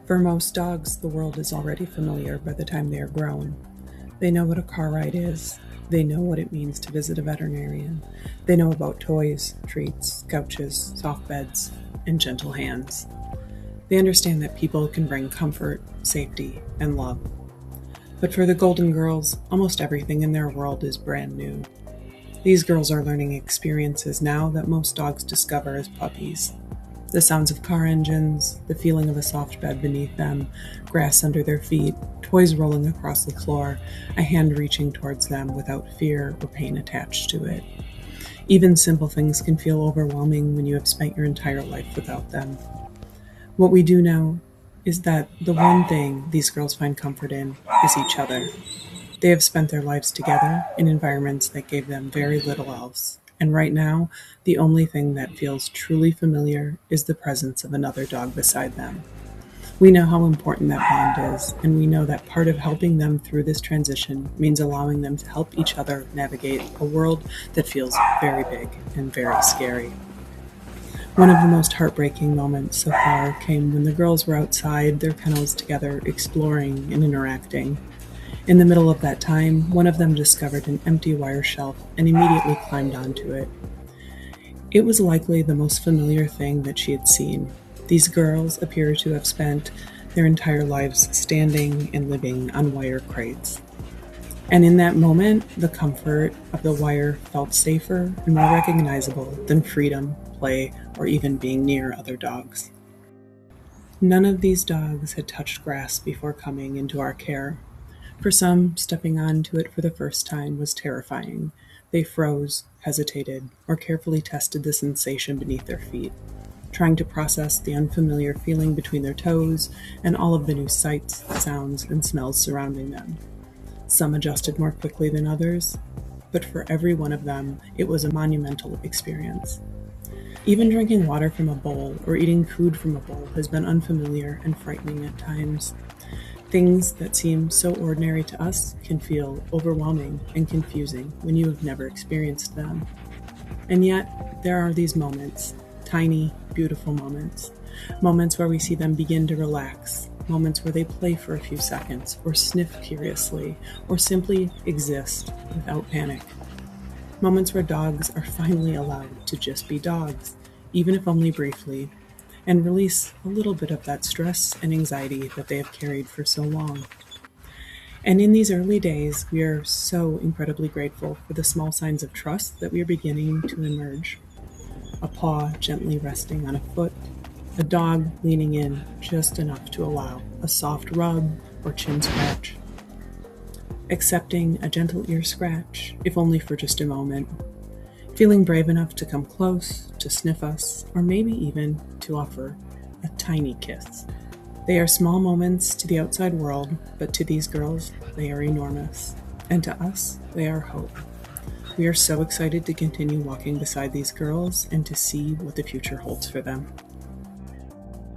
For most dogs, the world is already familiar by the time they are grown. They know what a car ride is. They know what it means to visit a veterinarian. They know about toys, treats, couches, soft beds, and gentle hands. They understand that people can bring comfort, safety, and love. But for the golden girls, almost everything in their world is brand new. These girls are learning experiences now that most dogs discover as puppies. The sounds of car engines, the feeling of a soft bed beneath them, grass under their feet, toys rolling across the floor, a hand reaching towards them without fear or pain attached to it. Even simple things can feel overwhelming when you have spent your entire life without them. What we do know is that the one thing these girls find comfort in is each other. They have spent their lives together in environments that gave them very little else. And right now, the only thing that feels truly familiar is the presence of another dog beside them. We know how important that bond is, and we know that part of helping them through this transition means allowing them to help each other navigate a world that feels very big and very scary. One of the most heartbreaking moments so far came when the girls were outside their kennels together, exploring and interacting. In the middle of that time, one of them discovered an empty wire shelf and immediately climbed onto it. It was likely the most familiar thing that she had seen. These girls appear to have spent their entire lives standing and living on wire crates. And in that moment, the comfort of the wire felt safer and more recognizable than freedom, play, or even being near other dogs. None of these dogs had touched grass before coming into our care. For some, stepping onto it for the first time was terrifying. They froze, hesitated, or carefully tested the sensation beneath their feet, trying to process the unfamiliar feeling between their toes and all of the new sights, sounds, and smells surrounding them. Some adjusted more quickly than others, but for every one of them, it was a monumental experience. Even drinking water from a bowl or eating food from a bowl has been unfamiliar and frightening at times. Things that seem so ordinary to us can feel overwhelming and confusing when you have never experienced them. And yet, there are these moments, tiny, beautiful moments where we see them begin to relax, moments where they play for a few seconds, or sniff curiously, or simply exist without panic. Moments where dogs are finally allowed to just be dogs, even if only briefly, and release a little bit of that stress and anxiety that they have carried for so long. And in these early days, we are so incredibly grateful for the small signs of trust that we are beginning to emerge. A paw gently resting on a foot, a dog leaning in just enough to allow a soft rub or chin scratch, accepting a gentle ear scratch, if only for just a moment, feeling brave enough to come close, to sniff us, or maybe even to offer a tiny kiss. They are small moments to the outside world, but to these girls, they are enormous. And to us, they are hope. We are so excited to continue walking beside these girls and to see what the future holds for them.